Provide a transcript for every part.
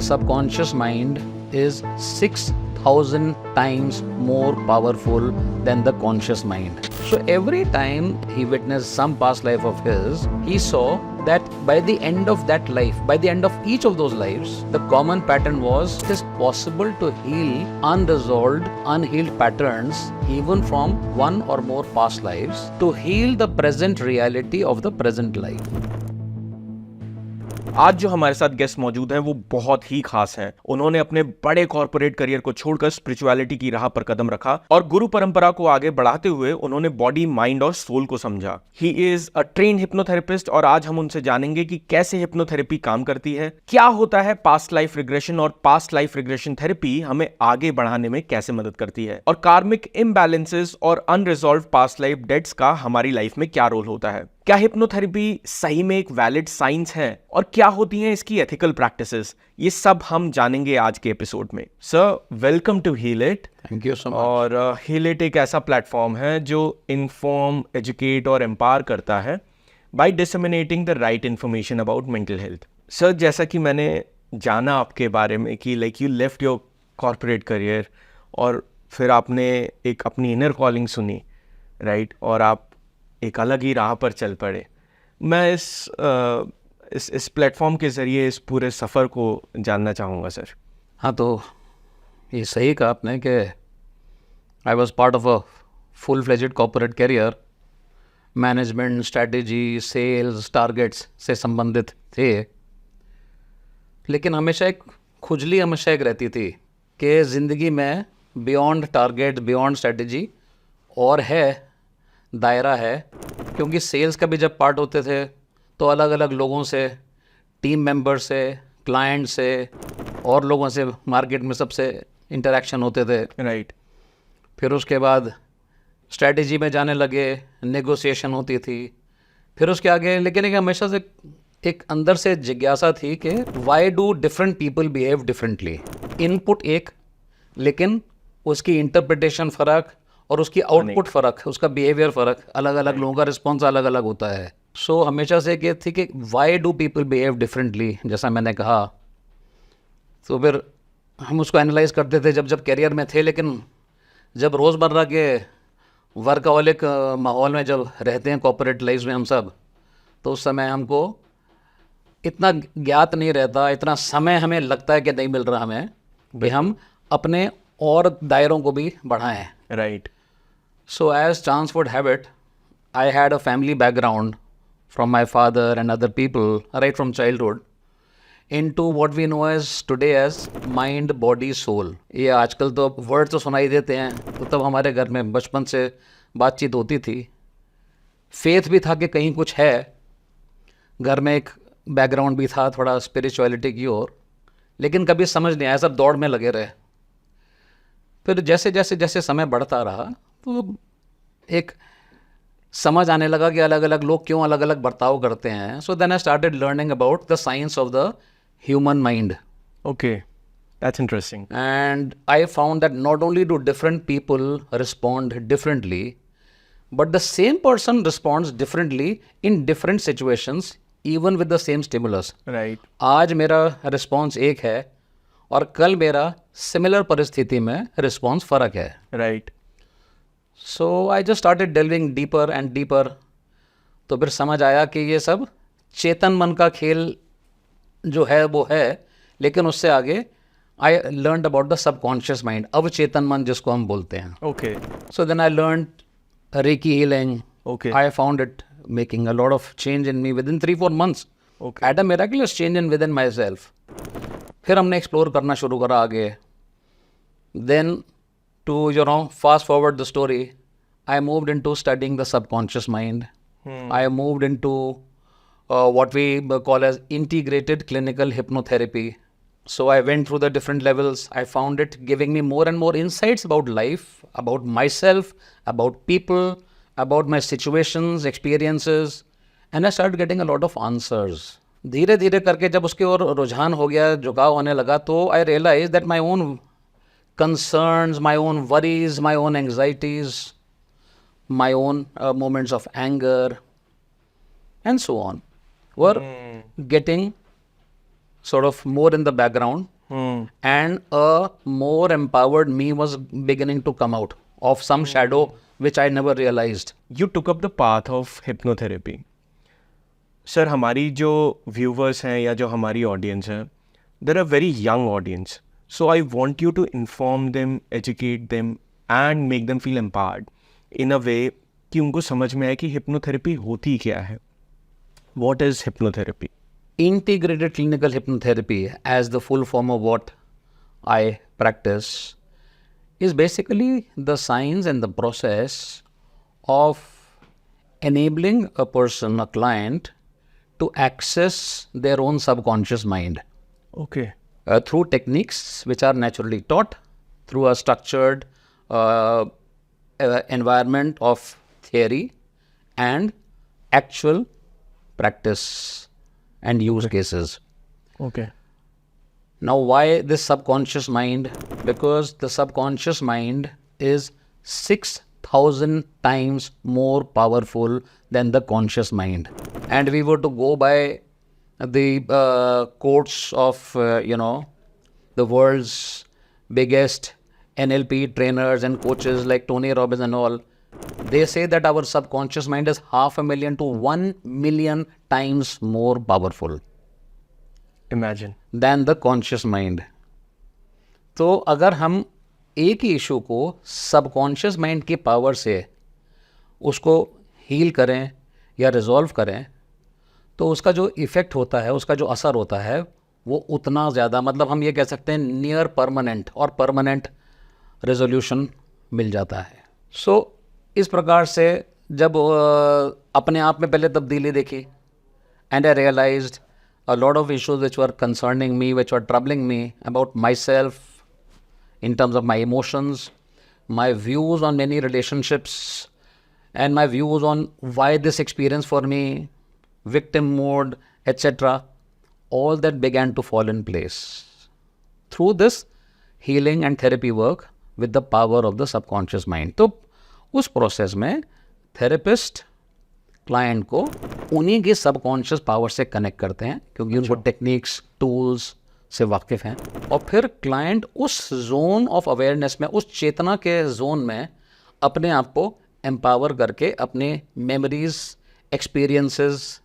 the subconscious mind is 6,000 times more powerful than the conscious mind. So every time he witnessed some past life of his, he saw that by the end of that life, by the end of each of those lives, the common pattern was it is possible to heal unresolved, unhealed patterns even from one or more past lives to heal the present reality of the present life. आज जो हमारे साथ guest मौजूद हैं वो बहुत ही खास हैं। उन्होंने अपने बड़े कॉर्पोरेट करियर को छोड़कर स्पिरिचुअलिटी की राह पर कदम रखा और गुरु परंपरा को आगे बढ़ाते हुए उन्होंने बॉडी, माइंड और सोल को समझा। He is a trained hypnotherapist और आज हम उनसे जानेंगे कि कैसे हिप्नोथेरेपी काम करती है, क्या होता है पास्ट लाइफ रिग्रेशन और पास्ट लाइफ रिग्रेशन थेरेपी हमें आगे बढ़ाने में कैसे मदद करती है, और कार्मिक इम्बैलेंसेस और अनरिजॉल्व पास्ट लाइफ डेट्स का हमारी लाइफ में क्या रोल होता है। क्या हिप्नोथेरेपी सही में एक वैलिड साइंस है और क्या होती हैं इसकी एथिकल प्रैक्टिसेस, ये सब हम जानेंगे आज के एपिसोड में। Sir, welcome to HealIT। Thank you so much. और HealIT एक ऐसा प्लेटफॉर्म है जो इन्फॉर्म, एजुकेट और एम्पावर करता है by disseminating the right information about mental health. Sir, जैसा कि मैंने जाना आपके बारे में कि like you left your corporate career और फिर आपने एक अपनी इनर कॉलिंग सुनी, राइट, और आप एक अलग ही राह पर चल पड़े। मैं इस प्लेटफॉर्म के ज़रिए इस पूरे सफ़र को जानना चाहूँगा सर। हाँ, तो ये सही कहा आपने कि I was part of a full fledged corporate career. Management, strategy, sales, targets से संबंधित थे, लेकिन हमेशा एक खुजली हमेशा एक रहती थी कि ज़िंदगी में बियॉन्ड टारगेट, बियॉन्ड स्ट्रैटेजी और है, दायरा है। क्योंकि सेल्स का भी जब पार्ट होते थे तो अलग अलग लोगों से, टीम मेंबर से, क्लाइंट से और लोगों से मार्केट में सबसे इंटरेक्शन होते थे, राइट। फिर उसके बाद स्ट्रैटेजी में जाने लगे, नेगोशिएशन होती थी, फिर उसके आगे। लेकिन एक हमेशा से एक अंदर से जिज्ञासा थी कि why do different people behave differently. Input एक, लेकिन उसकी इंटरप्रिटेशन फ़र्क और उसकी आउटपुट फ़र्क, उसका बिहेवियर फ़र्क, अलग अलग लोगों का रिस्पॉन्स अलग अलग होता है। सो हमेशा से ये थी कि why do people behave differently, जैसा मैंने कहा। तो फिर हम उसको एनालाइज करते थे जब कैरियर में थे, लेकिन जब रोज़मर्रा के वर्कहोलिक माहौल में जब रहते हैं कॉर्पोरेट लाइफ में हम सब, तो उस समय हमको इतना ज्ञात नहीं रहता, इतना समय हमें लगता है कि नहीं मिल रहा हमें कि हम अपने और दायरों को भी बढ़ाएं, right. So as chance would have it, I had a family background from my father and other people right from childhood into what we know as today as mind, body, soul. ये आजकल तो word तो सुनाई देते हैं, तो तब हमारे घर में बचपन से बातचीत होती थी। फेथ भी था कि कहीं कुछ है, घर में एक बैकग्राउंड भी था थोड़ा स्पिरिचुअलिटी की ओर, लेकिन कभी समझ नहीं आया, सब दौड़ में लगे रहे। फिर जैसे जैसे जैसे समय बढ़ता रहा तो एक समझ आने लगा कि अलग अलग लोग क्यों अलग अलग बर्ताव करते हैं। So then I started learning about the science of the human mind. Okay, that's interesting. And I found that not only do different people respond differently, but the same person responds differently in different situations, even with the same stimulus. Right. आज मेरा response एक है और कल मेरा similar परिस्थिति में response फ़र्क है, right. So I just started delving deeper and deeper. तो फिर समझ आया कि ये सब चेतन मन का खेल जो है वो है, लेकिन उससे आगे I learned about the subconscious mind, अवचेतन मन जिसको हम बोलते हैं। Okay. So then I learn reiki healing. Okay. I found it making a lot of change in me within 3-4 months। Okay. At a miraculous change in within myself. फिर हमने explore करना शुरू करा आगे। Then to fast forward the story, I moved into studying the subconscious mind. I moved into what we call as integrated clinical hypnotherapy. So I went through the different levels. I found it giving me more and more insights about life, about myself, about people, about my situations, experiences, and I started getting a lot of answers. धीरे धीरे करके जब उसके और रुझान हो गया, झुकाव होने लगा, तो I realized that my own concerns, my own worries, my own anxieties, my own moments of anger, and so on, were getting sort of more in the background, and a more empowered me was beginning to come out of some shadow which I never realized. You took up the path of hypnotherapy. Sir, हमारी जो viewers हैं या जो हमारी audience है, there are very young audience, so I want you to inform them, educate them and make them feel empowered in a way कि उनको समझ में आए कि हिप्नोथेरेपी होती क्या है. What is hypnotherapy? Integrated clinical hypnotherapy, as the full form of what I practice, is basically the science and the process of enabling a person, a client, to access their own subconscious mind. Okay. Through techniques which are naturally taught, through a structured environment of theory and actual practice and use cases. Okay. Now, why this subconscious mind? Because the subconscious mind is 6,000 times more powerful than the conscious mind. And we were to go by the quotes of, the world's biggest NLP trainers and coaches like Tony Robbins and all. They say that our subconscious mind is 500,000 to 1,000,000 times more powerful Imagine. than the conscious mind. तो अगर हम एक ही issue को subconscious mind की power से उसको heal करें या रिजॉल्व करें, तो उसका जो इफ़ेक्ट होता है, उसका जो असर होता है, वो उतना ज़्यादा, मतलब हम ये कह सकते हैं नियर परमानेंट और परमानेंट रेजोल्यूशन मिल जाता है. सो इस प्रकार से जब अपने आप में पहले तब्दीली देखी, and I realised a lot of issues which were concerning me, which were troubling me about myself, in terms of my emotions, my views on many relationships, and my views on why this experience for me, victim mode, etc. All that began to fall in place through this healing and therapy work with the power of the subconscious mind. तो उस process में therapist client को उन्हीं के subconscious power से connect करते हैं, क्योंकि उनको टेक्निक्स, टूल्स से वाकिफ़ हैं, और फिर क्लाइंट उस जोन ऑफ अवेयरनेस में, उस चेतना के जोन में अपने आप को एम्पावर करके अपने मेमोरीज, एक्सपीरियंसेस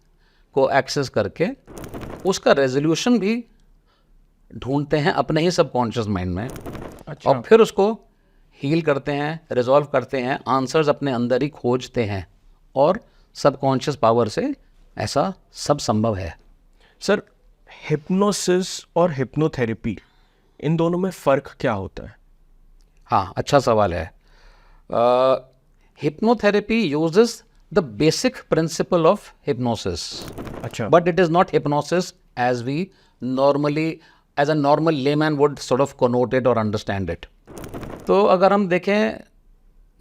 को एक्सेस करके उसका रेजोल्यूशन भी ढूंढते हैं अपने ही सबकॉन्शियस माइंड में. अच्छा. और फिर उसको हील करते हैं, रिजॉल्व करते हैं, आंसर्स अपने अंदर ही खोजते हैं, और सबकॉन्शियस पावर से ऐसा सब संभव है. सर, हिप्नोसिस और हिप्नोथेरेपी, इन दोनों में फ़र्क क्या होता है? हाँ, अच्छा सवाल है. Hypnotherapy uses the basic principle of hypnosis. अच्छा. But it is not hypnosis as we normally, as a normal layman would sort of connote it और अंडरस्टैंड इट. तो अगर हम देखें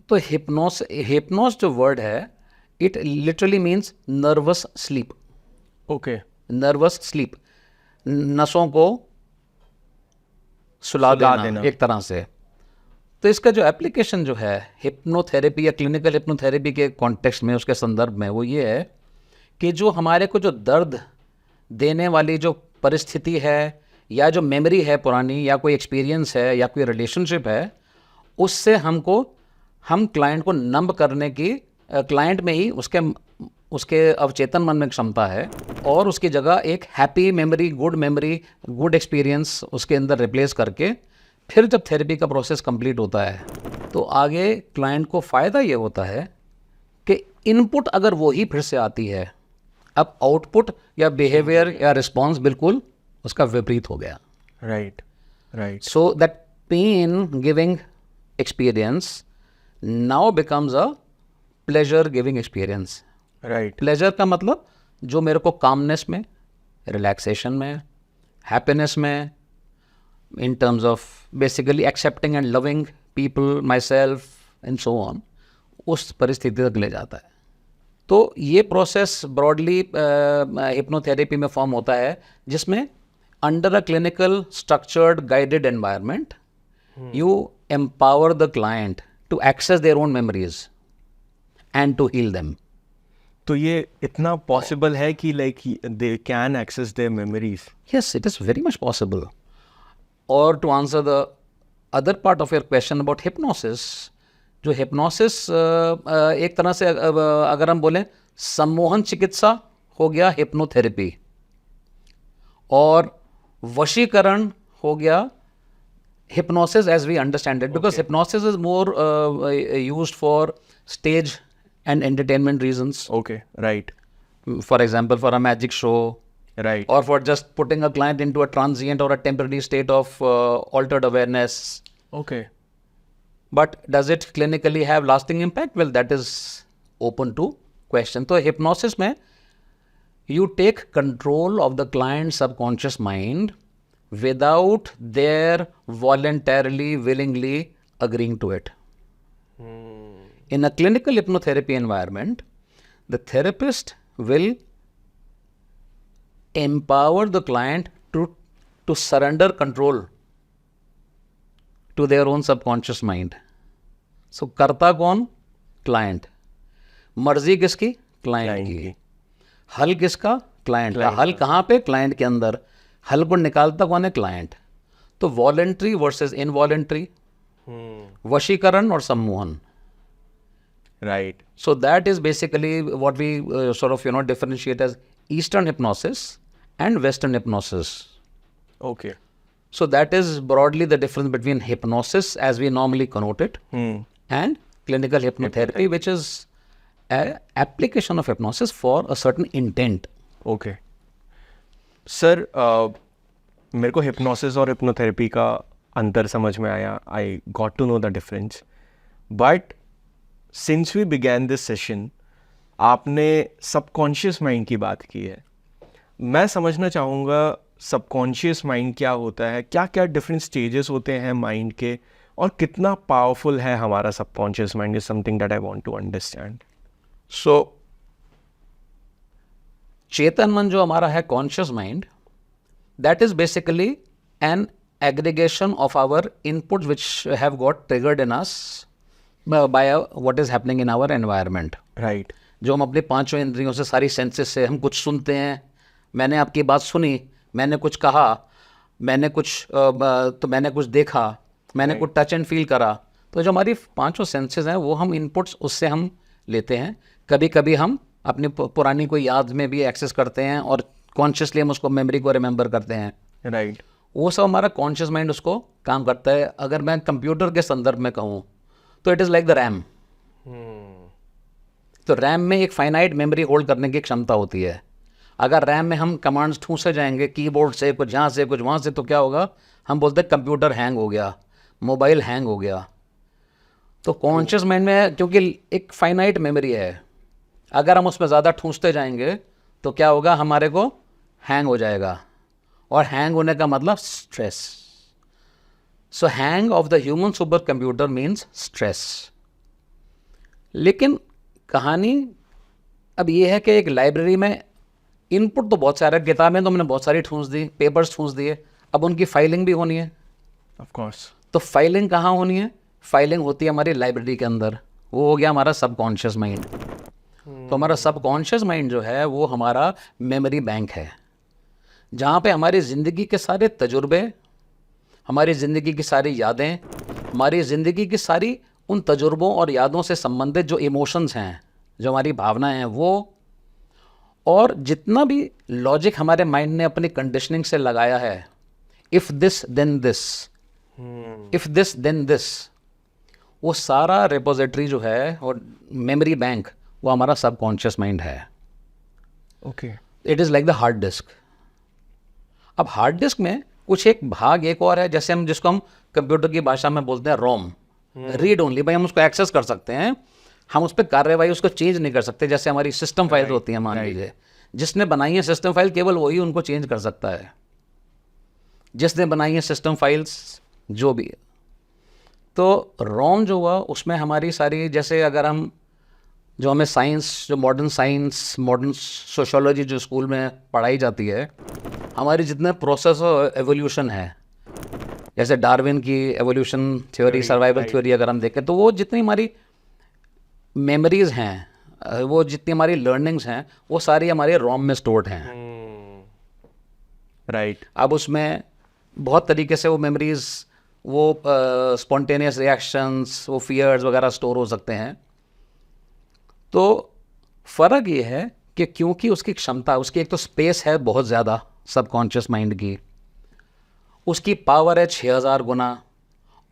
तो हिप्नोस जो वर्ड है, it literally means nervous sleep. Okay. Nervous sleep, नसों को सुला देना एक तरह से. तो इसका जो एप्लीकेशन जो है हिप्नोथेरेपी या क्लिनिकल हिप्नोथेरेपी के कॉन्टेक्स्ट में, उसके संदर्भ में, वो ये है कि जो हमारे को जो दर्द देने वाली जो परिस्थिति है, या जो मेमोरी है पुरानी, या कोई एक्सपीरियंस है, या कोई रिलेशनशिप है, उससे हम क्लाइंट को नंब करने की, क्लाइंट में ही उसके अवचेतन मन में क्षमता है, और उसकी जगह एक हैप्पी मेमोरी, गुड एक्सपीरियंस उसके अंदर रिप्लेस करके, फिर जब थेरेपी का प्रोसेस कंप्लीट होता है, तो आगे क्लाइंट को फ़ायदा ये होता है कि इनपुट अगर वो ही फिर से आती है, अब आउटपुट या बिहेवियर या रिस्पॉन्स बिल्कुल उसका विपरीत हो गया. Right. Right. So that pain giving experience now becomes a pleasure giving experience. Right. Pleasure का मतलब जो मेरे को कामनेस में, रिलैक्सेशन में, हैप्पीनेस में, in terms of basically accepting and loving people, my self and so on, उस परिस्थिति तक ले जाता है. तो ये प्रोसेस ब्रॉडली हिप्नोथेरेपी में फॉर्म होता है, जिसमें under a clinical structured guided environment you empower the client to access their own memories and to heal them. तो ये इतना पॉसिबल है कि like they can access their memories? Yes, it is very much possible. Or to answer the other part of your question about hypnosis, जो hypnosis एक तरह से अगर हम बोलें सम्मोहन चिकित्सा हो गया hypnotherapy, और वशीकरण हो गया hypnosis as we understand it, because hypnosis is more used for stage and entertainment reasons. Okay, right, For example, for a magic show, right, or for just putting a client into a transient or a temporary state of altered awareness. Okay, But does it clinically have lasting impact? Well, that is open to question. So hypnosis में you take control of the client's subconscious mind without their voluntarily, willingly agreeing to it. In a clinical hypnotherapy environment, the therapist will empower the client to surrender control to their own subconscious mind. So करता कौन? Client. मर्जी किसकी? Client की. हल किसका? Client का. हल कहाँ पे? Client के अंदर. हल को निकालता कौन है? Client. तो voluntary versus involuntary, वशीकरण और सम्मोहन. Right, So that is basically what we sort of differentiate as Eastern hypnosis and Western hypnosis. Okay, So that is broadly the difference between hypnosis as we normally connote it and clinical hypnotherapy, which is an application of hypnosis for a certain intent. Okay. Sir, मेरे को hypnosis और hypnotherapy का अंतर समझ में आया. I got to know the difference. But since we began this session, आपने subconscious mind की बात की है. मैं समझना चाहूँगा सबकॉन्शियस माइंड क्या होता है, क्या क्या डिफरेंट स्टेजेस होते हैं माइंड के, और कितना पावरफुल है हमारा subconscious mind. Is something that I want to understand. So चेतन मन जो हमारा है, conscious mind, that is basically an aggregation of our inputs which have got triggered in us by what is happening in our environment. Right, जो हम अपने पांचों इंद्रियों से, सारी सेंसेस से हम कुछ सुनते हैं. मैंने आपकी बात सुनी, मैंने कुछ कहा, मैंने कुछ देखा, मैंने कुछ टच एंड फील करा. तो जो हमारी पांचों सेंसेस हैं वो हम इनपुट्स उससे हम लेते हैं. कभी कभी हम अपनी पुरानी कोई याद में भी एक्सेस करते हैं और कॉन्शियसली हम उसको मेमोरी को रिमेंबर करते हैं. राइट, वो सब हमारा कॉन्शियस माइंड उसको काम करता है. अगर मैं कंप्यूटर के संदर्भ में कहूँ तो it is like the RAM. तो रैम में एक फाइनाइट मेमोरी होल्ड करने की क्षमता होती है. अगर रैम में हम कमांड्स ठूंसे जाएंगे कीबोर्ड से, कुछ यहाँ से कुछ वहाँ से, तो क्या होगा? हम बोलते हैं कंप्यूटर हैंग हो गया, मोबाइल हैंग हो गया. तो कॉन्शियस माइंड में क्योंकि एक फाइनाइट मेमोरी है, अगर हम उसमें ज़्यादा ठूंसते जाएंगे तो क्या होगा? हमारे को हैंग हो जाएगा. और हैंग होने का मतलब stress. So hang of the human super computer means stress. लेकिन कहानी अब ये है कि एक लाइब्रेरी में इनपुट तो बहुत सारा, किताबें तो हमने बहुत सारी ठूंस दी, पेपर्स ठूंस दिए, अब उनकी फाइलिंग भी होनी है. Of course. तो फाइलिंग कहाँ होनी है? फाइलिंग होती है हमारी लाइब्रेरी के अंदर. वो हो गया हमारा सबकॉन्शियस माइंड. तो हमारा सबकॉन्शियस माइंड जो है वो हमारा मेमोरी बैंक है, जहाँ पे हमारी ज़िंदगी के सारे तजुर्बे, हमारी ज़िंदगी की सारी यादें, हमारी ज़िंदगी की सारी उन तजुर्बों और यादों से संबंधित जो इमोशंस हैं, जो हमारी भावनाएं हैं, वो, और जितना भी लॉजिक हमारे माइंड ने अपनी कंडीशनिंग से लगाया है, if this then this, if this then this, वो सारा रिपोजिटरी जो है और मेमोरी बैंक वो हमारा सबकॉन्शियस माइंड है. Okay. It is like the hard disk. अब हार्ड डिस्क में कुछ एक भाग एक और है, जैसे हम जिसको हम कंप्यूटर की भाषा में बोलते हैं रोम, रीड ओनली. भाई हम उसको एक्सेस कर सकते हैं, हम उस पर कार्यवाही उसको चेंज नहीं कर सकते. जैसे हमारी सिस्टम फाइल्स होती हैं, मान लीजिए, जिसने बनाई है सिस्टम फाइल केवल वही उनको चेंज कर सकता है. जिसने बनाई है सिस्टम फाइल्स जो भी है, तो रोम जो हुआ उसमें हमारी सारी, जैसे अगर हम जो हमें साइंस, जो मॉडर्न साइंस, मॉडर्न सोशोलॉजी जो स्कूल में पढ़ाई जाती है, हमारी जितने प्रोसेस ऑफ एवोल्यूशन है, जैसे डार्विन की एवोल्यूशन थ्योरी, सर्वाइवल थ्योरी अगर हम देखें, तो वो जितनी हमारी मेमोरीज़ हैं, वो जितनी हमारी लर्निंग्स हैं वो सारी हमारे रोम में स्टोर्ड हैं। राइट। अब उसमें बहुत तरीके से वो मेमोरीज, वो स्पॉन्टेनियस रिएक्शंस, वो फियर्स वगैरह स्टोर हो सकते हैं। तो फ़र्क ये है कि क्योंकि उसकी क्षमता, उसकी एक तो स्पेस है बहुत ज़्यादा सबकॉन्शियस माइंड की, उसकी पावर है 6000 गुना,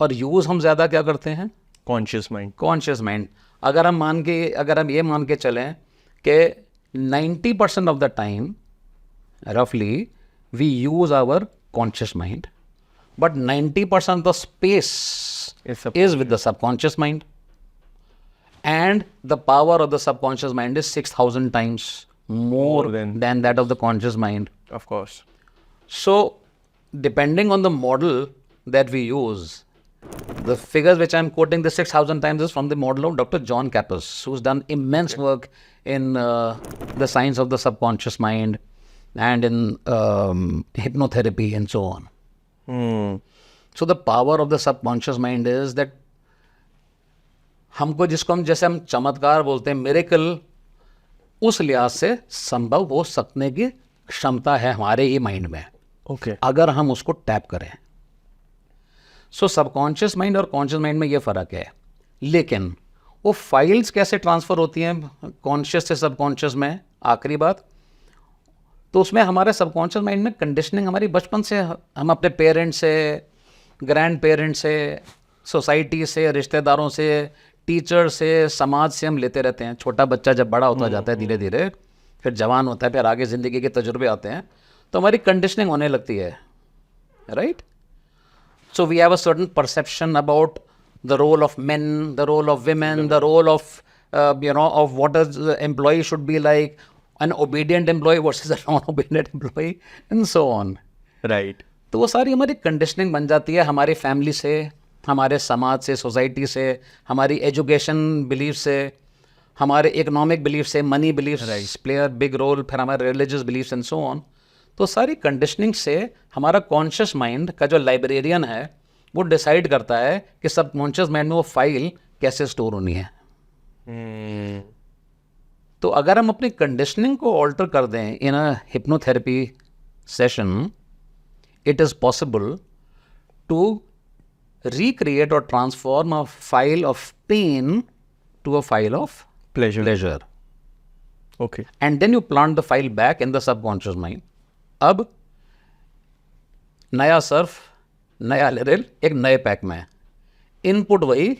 और यूज़ हम ज़्यादा क्या करते हैं? Conscious mind. Conscious mind. अगर हम ये मान के चलें कि 90% ऑफ द टाइम रफली we use our conscious mind, but 90% of the space is with the subconscious mind, and the power of the subconscious mind is 6000 times more than that of the conscious mind. Of course. So depending on the model that we use, the figures which I'm quoting, the 6000 times, is from the model of Dr. John Kappas, who's done immense work in the science of the subconscious mind and in hypnotherapy and so on. So the power of the subconscious mind is that हमको, जिसको हम जैसे हम चमत्कार बोलते हैं, miracle, उस लिहाज से संभव हो सकने की क्षमता है हमारे ही माइंड में, ओके, अगर हम उसको टैप करें। सो सबकॉन्शियस माइंड और कॉन्शियस माइंड में ये फ़र्क है। लेकिन वो फाइल्स कैसे ट्रांसफ़र होती हैं कॉन्शियस से सबकॉन्शियस में, आखिरी बात, तो उसमें हमारे सबकॉन्शियस माइंड में कंडीशनिंग हमारी बचपन से, हम अपने पेरेंट्स से, ग्रैंड पेरेंट्स से, सोसाइटी से, रिश्तेदारों से, टीचर से, समाज से हम लेते रहते हैं। छोटा बच्चा जब बड़ा होता जाता है धीरे धीरे, फिर जवान होता है, फिर आगे ज़िंदगी के तजुर्बे आते हैं, तो हमारी कंडीशनिंग होने लगती है, right. So we have a certain perception about the role of men, the role of women, the role of of what is employ should be like, an obedient employee versus a non-obedient employee and so on. Right. तो वो सारी हमारी conditioning बन जाती है हमारी family से, हमारे समाज से, सोसाइटी से, हमारी एजुकेशन बिलीफ से, हमारे इकोनॉमिक बिलीफ से, money belief play a big role, फिर हमारे religious belief and so on. तो सारी कंडीशनिंग से हमारा कॉन्शियस माइंड का जो लाइब्रेरियन है वो डिसाइड करता है कि सबकॉन्शियस माइंड में वो फाइल कैसे स्टोर होनी है। तो अगर हम अपनी कंडीशनिंग को ऑल्टर कर दें in a hypnotherapy session, it is possible to recreate or transform a file of pain to a file of pleasure. Okay. And then you plant the file back in the subconscious mind. अब नया Surf, नया लिरिल एक नए pack में है, input वही,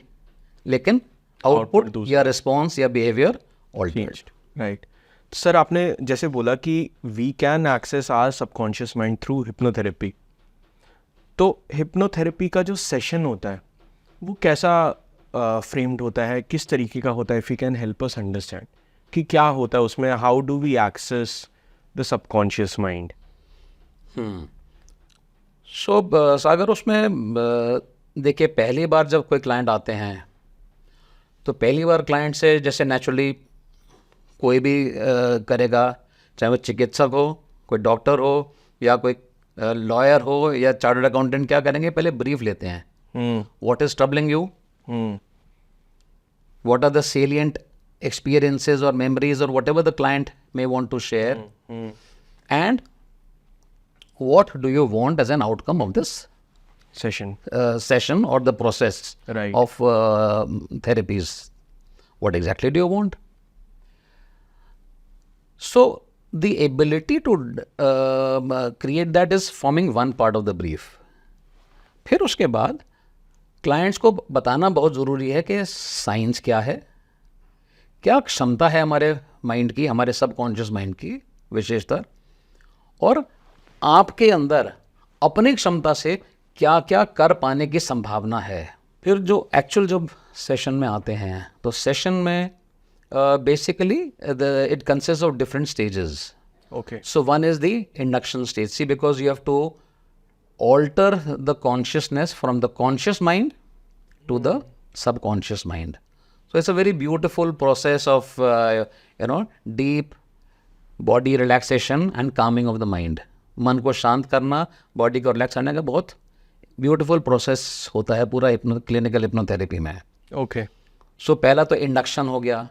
लेकिन output या रिस्पॉन्स या बिहेवियर ऑल्टर्ड। राइट। सर, आपने जैसे बोला कि we can access our subconscious mind through hypnotherapy, तो हिप्नोथेरेपी का जो सेशन होता है वो कैसा फ्रेम्ड होता है, किस तरीके का होता है? If you can help us understand कि क्या होता है उसमें, how do we access the subconscious mind? So Sagar, उसमें देखिए, पहली बार जब कोई क्लाइंट आते हैं तो पहली बार क्लाइंट से जैसे नेचुरली कोई भी करेगा, चाहे वो चिकित्सक हो, कोई डॉक्टर हो, या कोई लॉयर हो, या चार्टर्ड अकाउंटेंट, क्या करेंगे, पहले ब्रीफ लेते हैं। What is troubling you, what are the salient experiences or memories or whatever the client may want to share, and what do you want as an outcome of this session or the process of therapies. What exactly do you want? So the ability to create that is forming one part of the brief. फिर उसके बाद clients को बताना बहुत ज़रूरी है कि science क्या है, क्या क्षमता है हमारे माइंड की, हमारे सबकॉन्शियस माइंड की विशेषता, और आपके अंदर अपनी क्षमता से क्या क्या कर पाने की संभावना है। फिर जो एक्चुअल जब सेशन में आते हैं तो सेशन में basically it consist of different stages. Okay. So one is the induction stage. See, because you have to alter the consciousness from the conscious mind to the subconscious mind. So it's a very beautiful process of, deep body relaxation and calming of the mind. मन को शांत करना, body को relax करने का बहुत beautiful process होता है पूरा क्लिनिकल हिप्नोथेरेपी में. Okay. सो पहला तो इंडक्शन हो गया.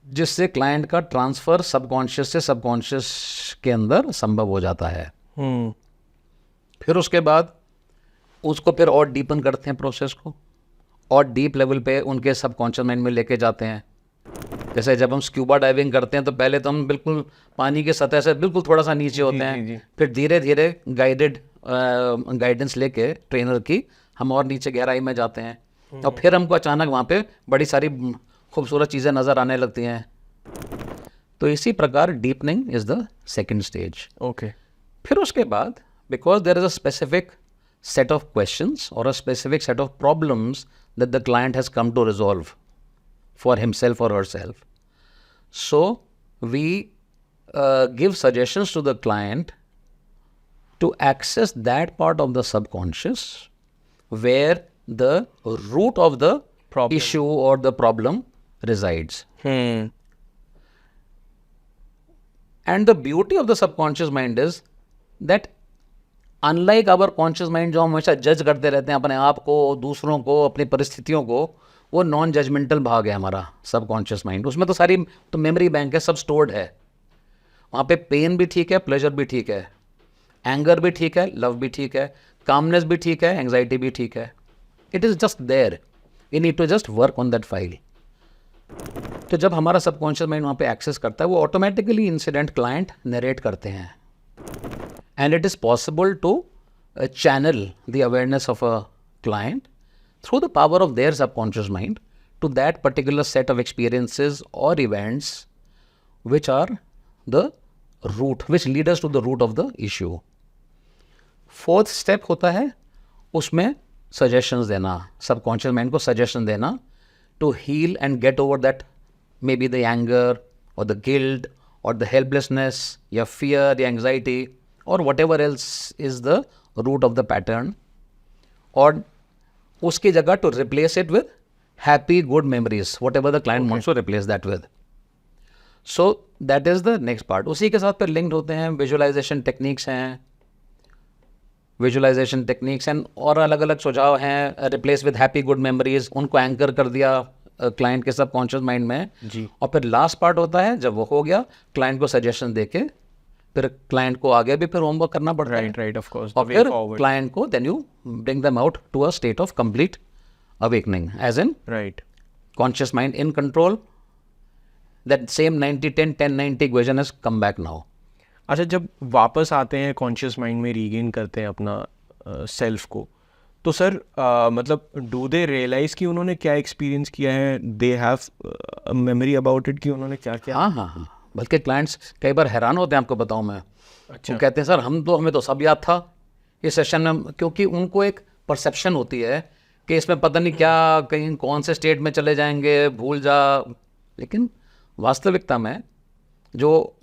जिससे क्लाइंट का ट्रांसफ़र सबकॉन्शियस से सबकॉन्शियस के अंदर संभव हो जाता है। फिर उसके बाद उसको फिर और डीपन करते हैं प्रोसेस को, और डीप लेवल पे उनके सबकॉन्शियस माइंड में लेके जाते हैं। जैसे जब हम स्क्यूबा डाइविंग करते हैं तो पहले तो हम बिल्कुल पानी की सतह से बिल्कुल थोड़ा सा नीचे होते हैं, फिर धीरे धीरे गाइडेंस लेके ट्रेनर की हम और नीचे गहराई में जाते हैं, और फिर हमको अचानक वहाँ पे बड़ी सारी खूबसूरत चीज़ें नज़र आने लगती हैं। तो इसी प्रकार deepening is the second stage. Okay. फिर उसके बाद because there is a specific set of questions or a specific set of problems that the client has come to resolve for himself or herself. So we give suggestions to the client to access that part of the subconscious where the root of the issue or the problem resides. And the beauty of the subconscious mind is that unlike our conscious mind जो हम हमेशा जज करते रहते हैं अपने आप को, दूसरों को, अपनी परिस्थितियों को, वो नॉन जजमेंटल भाग है हमारा सबकॉन्शियस माइंड। उसमें तो सारी तो मेमोरी बैंक है, सब स्टोर्ड है। वहाँ पे पेन भी ठीक है, प्लेजर भी ठीक है, एंगर भी ठीक है, लव भी ठीक है, कामनेस भी ठीक है, एंग्जाइटी भी ठीक है। It is just there, we need to just work on that file. तो जब हमारा सबकॉन्शियस माइंड वहाँ पे एक्सेस करता है, वो ऑटोमेटिकली इंसिडेंट क्लाइंट नरेट करते हैं। And it is possible to channel the awareness of a client through the power of their subconscious mind to that particular set of experiences or events which are the root, which lead us to the root of the issue. Fourth step होता है उसमें suggestions देना, subconscious mind को suggestion देना to heal and get over that, maybe the anger or the guilt or the helplessness या fear या anxiety or whatever else is the root of the pattern, और उसकी जगह to replace it with happy good memories, whatever the client wants to replace that with. So that is the next part. उसी के साथ फिर linked होते हैं visualization techniques हैं, visualization techniques हैं, और अलग अलग सुझाव हैं replace with happy good memories, उनको anchor कर दिया क्लाइंट के सबकॉन्शियस माइंड में जी। और फिर लास्ट पार्ट होता है जब वो हो गया, क्लाइंट को सजेशन देके फिर क्लाइंट को आगे भी फिर होमवर्क करना पड़ता है। Right of course. और फिर क्लाइंट को then you bring them out to a state of complete awakening, as in right conscious mind in control, that same 90-10 10-90 equation has come back now. अच्छा, जब वापस आते हैं कॉन्शियस माइंड में, regain करते हैं अपना सेल्फ को, तो सर मतलब डू दे रियलाइज कि उन्होंने क्या एक्सपीरियंस किया है, they have memory about it कि उन्होंने क्या किया? हाँ, बल्कि क्लाइंट्स कई बार हैरान होते हैं, आपको बताऊं मैं। अच्छा। वो कहते हैं सर हमें तो सब याद था इस सेशन में, क्योंकि उनको एक परसेप्शन होती है कि इसमें पता नहीं क्या कहीं कौन से स्टेट में चले जाएंगे, भूल जा। लेकिन वास्तविकता में जो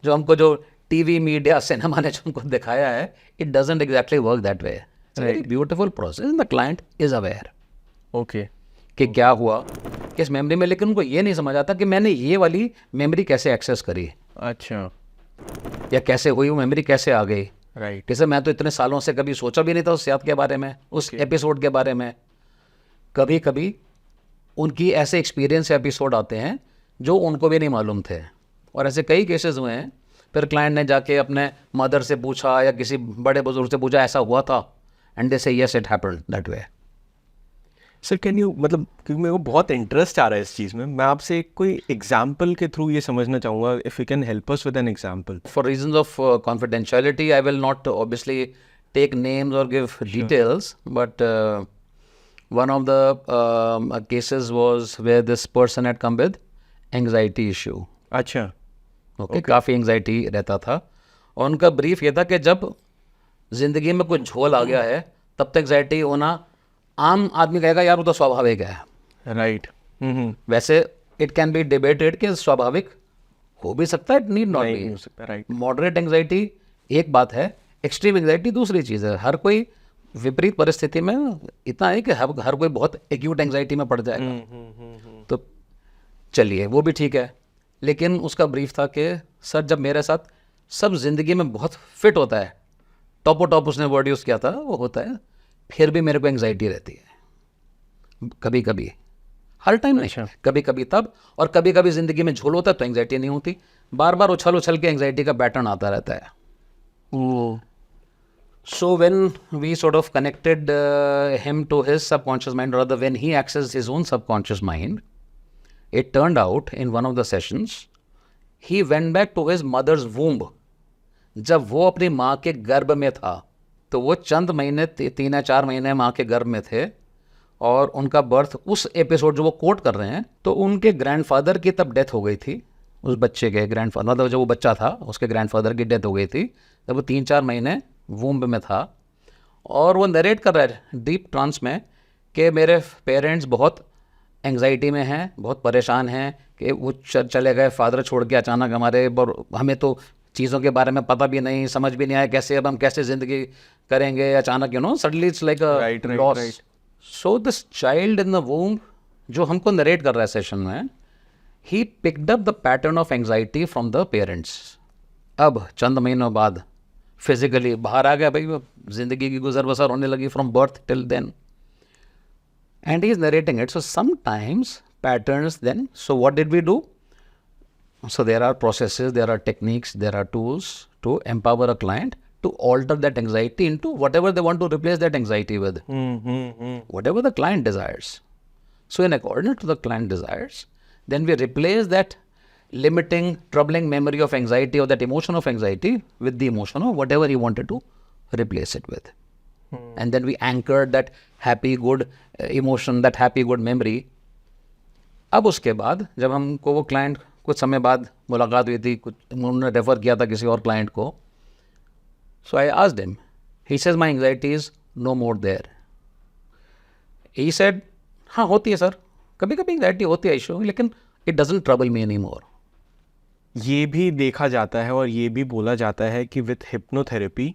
हमको जो टीवी मीडिया सिनेमा ने जो हमको दिखाया है, it doesn't exactly work that way. It's very beautiful process, the client is aware okay कि क्या हुआ किस मेमोरी में, लेकिन उनको ये नहीं समझ आता कि मैंने ये वाली मेमोरी कैसे एक्सेस करी। अच्छा। या कैसे हुई वो मेमोरी, कैसे आ गई। राइट। जैसे मैं तो इतने सालों से कभी सोचा भी नहीं था उस याद के बारे में, उस एपिसोड के बारे में। कभी कभी उनकी ऐसे एक्सपीरियंस एपिसोड आते हैं जो उनको भी नहीं मालूम थे, और ऐसे कई केसेस हुए हैं। फिर क्लाइंट ने जाके अपने मदर से पूछा या किसी बड़े बुजुर्ग से पूछा ऐसा हुआ था, एंड दे से yes it happened that way. Sir can you, मतलब क्योंकि मेरे को बहुत इंटरेस्ट आ रहा है इस चीज़ में, मैं आपसे कोई एग्जाम्पल के थ्रू ये समझना चाहूँगा, if you can help us with an example. For reasons of confidentiality I will not obviously take names और give details, but one of the cases was where this person had come with anxiety issue. अच्छा। Okay, काफ़ी anxiety रहता था, और उनका brief ये था कि जब जिंदगी में कुछ झोल आ गया है तब तक एंग्जाइटी होना, आम आदमी कहेगा यार वो तो स्वाभाविक है। राइट। वैसे इट कैन बी डिबेटेड कि स्वाभाविक हो भी सकता है, इट नीड नॉट बी हो सकता। राइट। मॉडरेट एंग्जाइटी एक बात है, एक्सट्रीम एंग्जाइटी दूसरी चीज़ है। हर कोई विपरीत परिस्थिति में इतना है कि हर कोई बहुत एक्यूट एंग्जाइटी में पड़ जाएगा। तो चलिए वो भी ठीक है, लेकिन उसका ब्रीफ था कि सर जब मेरे साथ सब जिंदगी में बहुत फिट होता है, टॉप उसने वर्ड यूज़ किया था, वो होता है, फिर भी मेरे को एंग्जाइटी रहती है कभी कभी, हर टाइम नहीं, कभी कभी तब, और कभी कभी ज़िंदगी में झोल होता है तो एंग्जाइटी नहीं होती, बार बार उछल उछल के एंग्जाइटी का पैटर्न आता रहता है. So when we sort of connected him to his subconscious mind, or rather when he accessed his own subconscious mind, it turned out in one of the sessions, he went back to his mother's womb. जब वो अपनी माँ के गर्भ में था, तो वो चंद महीने 3 या 4 महीने माँ के गर्भ में थे, और उनका बर्थ, उस एपिसोड जो वो कोट कर रहे हैं, तो उनके ग्रैंडफादर की तब डेथ हो गई थी, उस बच्चे के ग्रैंडफादर, मतलब जब वो बच्चा था उसके ग्रैंडफादर की डेथ हो गई थी, जब वो 3-4 महीने वूम्ब में था. और वो नरेट कर रहा है डीप ट्रांस में कि मेरे पेरेंट्स बहुत एंग्जाइटी में हैं, बहुत परेशान हैं कि वो चले गए, फादर छोड़ के अचानक हमारे, और हमें तो चीज़ों के बारे में पता भी नहीं, समझ भी नहीं आया कैसे, अब हम कैसे ज़िंदगी करेंगे अचानक, suddenly it's like a loss. So this child in the womb जो हमको नरेट कर रहा है सेशन में, he picked up the pattern of anxiety from the parents. अब चंद महीनों बाद फिजिकली बाहर आ गया, भाई जिंदगी की गुजर बसर होने लगी from birth till then, and he is narrating it. So sometimes patterns then, so what did we do? So there are processes, there are techniques, there are tools to empower a client to alter that anxiety into whatever they want to replace that anxiety with. Whatever the client desires. So in accordance to the client desires, then we replace that limiting, troubling memory of anxiety, or that emotion of anxiety, with the emotion of whatever he wanted to replace it with. And then we anchored that happy, good emotion, that happy, good memory. अब उसके बाद जब हमको वो client कुछ समय बाद मुलाकात हुई थी, कुछ उन्होंने रेफ़र किया था किसी और क्लाइंट को, so I asked him, he says my anxiety is no more there. He said, हाँ होती है सर, कभी कभी एंग्जाइटी होती है इशू, लेकिन it doesn't trouble me any more. ये भी देखा जाता है और ये भी बोला जाता है कि with hypnotherapy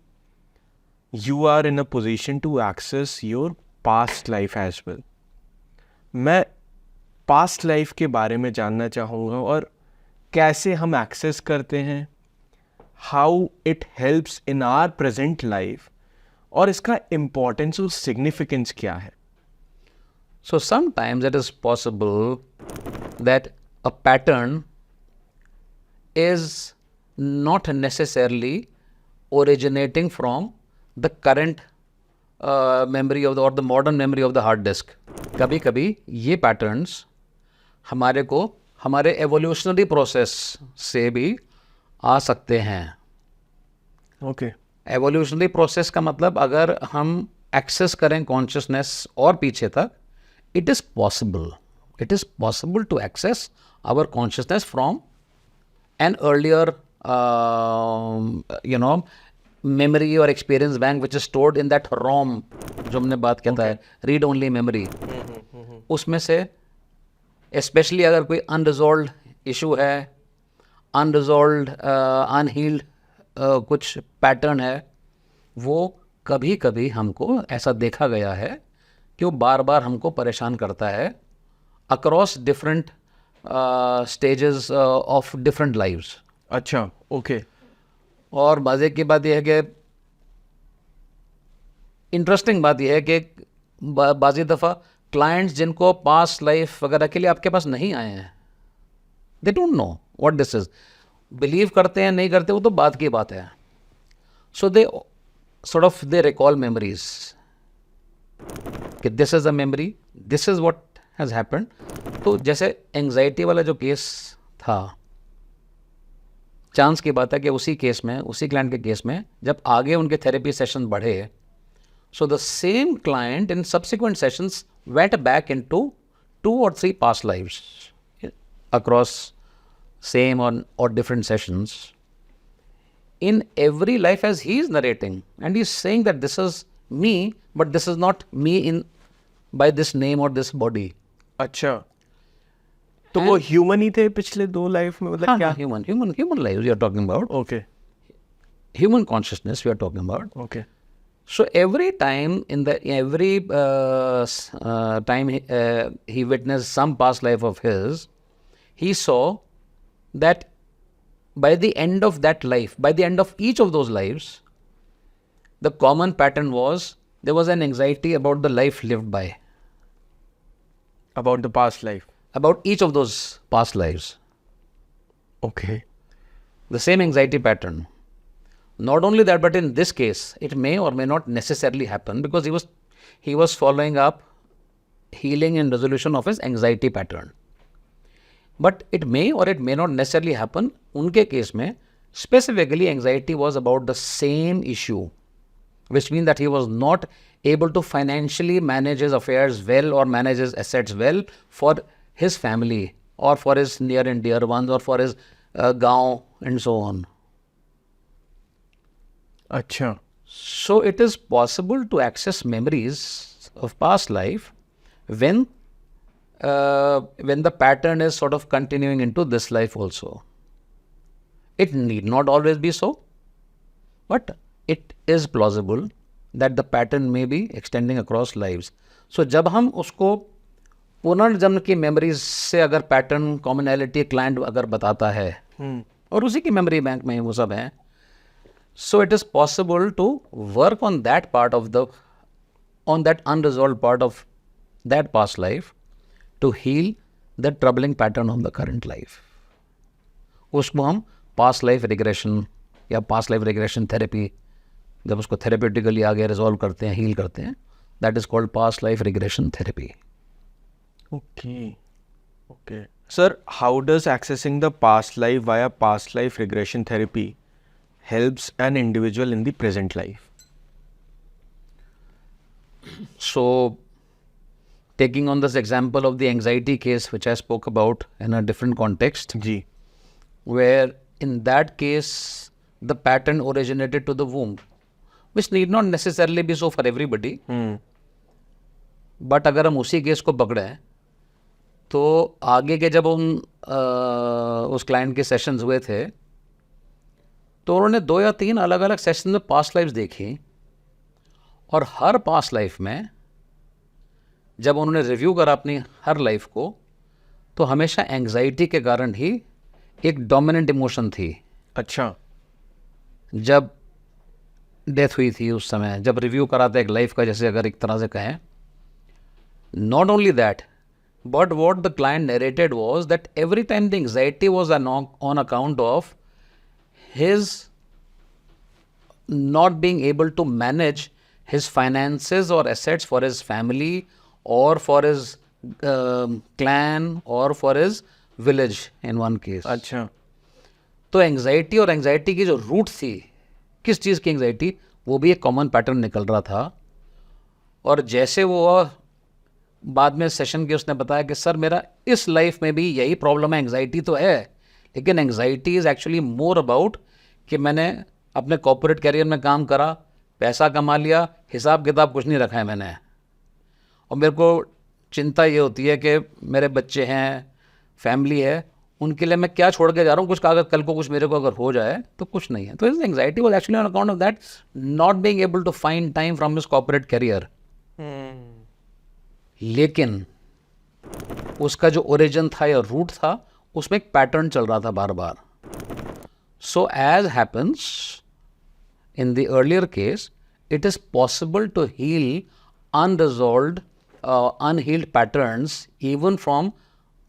you are in a position to access your past life as well. मैं पास्ट लाइफ के बारे में जानना चाहूँगा, और कैसे हम एक्सेस करते हैं, how it helps in our present life, और इसका इम्पोर्टेंस और सिग्निफिकेंस क्या है. So sometimes it is possible that a pattern is not necessarily originating from the current memory of the, or the modern memory of the hard disk. कभी कभी ये patterns हमारे को हमारे एवोल्यूशनरी प्रोसेस से भी आ सकते हैं. ओके. एवोल्यूशनरी प्रोसेस का मतलब, अगर हम एक्सेस करें कॉन्शियसनेस और पीछे तक, it is possible to access our consciousness from an earlier memory or experience bank which is stored in that ROM, जो हमने बात कहता है read only memory. उसमें से especially अगर कोई unresolved issue है, unresolved unhealed कुछ पैटर्न है, वो कभी कभी हमको ऐसा देखा गया है कि वो बार बार हमको परेशान करता है across different stages of different lives. अच्छा, ओके. और मज़े की बात यह है कि, इंटरेस्टिंग बात यह है कि बाज़ी दफ़ा क्लाइंट्स जिनको पास्ट लाइफ वगैरह के लिए आपके पास नहीं आए हैं, they don't know what this is. Believe करते हैं नहीं करते वो तो बात की बात है. सो दे sort of they recall memories कि this is a memory, this is what has happened. तो जैसे एंग्जाइटी वाला जो केस था, चांस की बात है कि उसी केस में, उसी क्लाइंट के केस में, जब आगे उनके थेरेपी सेशन बढ़े, so the same client in subsequent sessions went back into 2 or 3 past lives across same or different sessions. In every life, as he is narrating, and he is saying that this is me, but this is not me in by this name or this body. अच्छा, तो वो human ही थे पिछले 2 life में, मतलब क्या? Human lives we are talking about. Okay. Human consciousness we are talking about. Okay. So every time time he witnessed some past life of his, he saw that by the end of that life, by the end of each of those lives, the common pattern was there was an anxiety about the life lived by. About the past life. about each of those past lives. Okay. The same anxiety pattern. Not only that, but in this case, it may or may not necessarily happen because he was following up healing and resolution of his anxiety pattern. But it may or it may not necessarily happen. उनके case में specifically anxiety was about the same issue, which means that he was not able to financially manage his affairs well or manage his assets well for his family or for his near and dear ones or for his gaon and so on. Acha. So it is possible to access memories of past life when the pattern is sort of continuing into this life also. It need not always be so, but it is plausible that the pattern may be extending across lives. So जब हम उसको पुनर्जन्म की memories से अगर pattern commonality client अगर बताता है और उसी की मेमोरी बैंक में वो सब है, so it is possible to work on that part of on that unresolved part of that past life to heal the troubling pattern of the current life. उसको हम past life regression या past life regression therapy, जब उसको therapeutically आगे resolve करते हैं, heal करते हैं, that is called past life regression therapy. Okay. Okay. Sir, how does accessing the past life via past life regression therapy helps an individual in the present life? So, taking on this example of the anxiety case, which I spoke about in a different context, ji. where in that case, the pattern originated to the womb, which need not necessarily be so for everybody. But अगर हम उसी case को पकड़े तो आगे के जब उस क्लाइंट के सेशंस हुए थे तो उन्होंने 2 या 3 अलग अलग सेशन में पास्ट लाइफ्स देखी और हर पास्ट लाइफ में जब उन्होंने रिव्यू करा अपनी हर लाइफ को तो हमेशा एंग्जाइटी के कारण ही एक डोमिनेंट इमोशन थी. अच्छा. जब डेथ हुई थी उस समय जब रिव्यू करा था एक लाइफ का, जैसे अगर एक तरह से कहें, not only that, but what the client narrated was that every time the anxiety was on account of his not being able to manage his finances or assets for his family or for his clan or for his village in one case. अच्छा. तो anxiety और anxiety की जो root थी, किस चीज़ की anxiety, वो भी एक कॉमन पैटर्न निकल रहा था. और जैसे वो बाद में सेशन के उसने बताया कि सर मेरा इस लाइफ में भी यही प्रॉब्लम है, एंग्जाइटी तो है, लेकिन anxiety is actually more about कि मैंने अपने कॉर्पोरेट कैरियर में काम करा, पैसा कमा लिया, हिसाब किताब कुछ नहीं रखा है मैंने, और मेरे को चिंता ये होती है कि मेरे बच्चे हैं, फैमिली है, उनके लिए मैं क्या छोड़ के जा रहा हूँ, कुछ अगर कल को कुछ मेरे को अगर हो जाए तो कुछ नहीं है. तो इस anxiety was actually on account of that not being able to find time from his corporate career. लेकिन उसका जो ओरिजिन था या रूट था उसमें एक पैटर्न चल रहा था बार बार. So as happens in the earlier case, it is possible to heal unresolved, unhealed patterns even from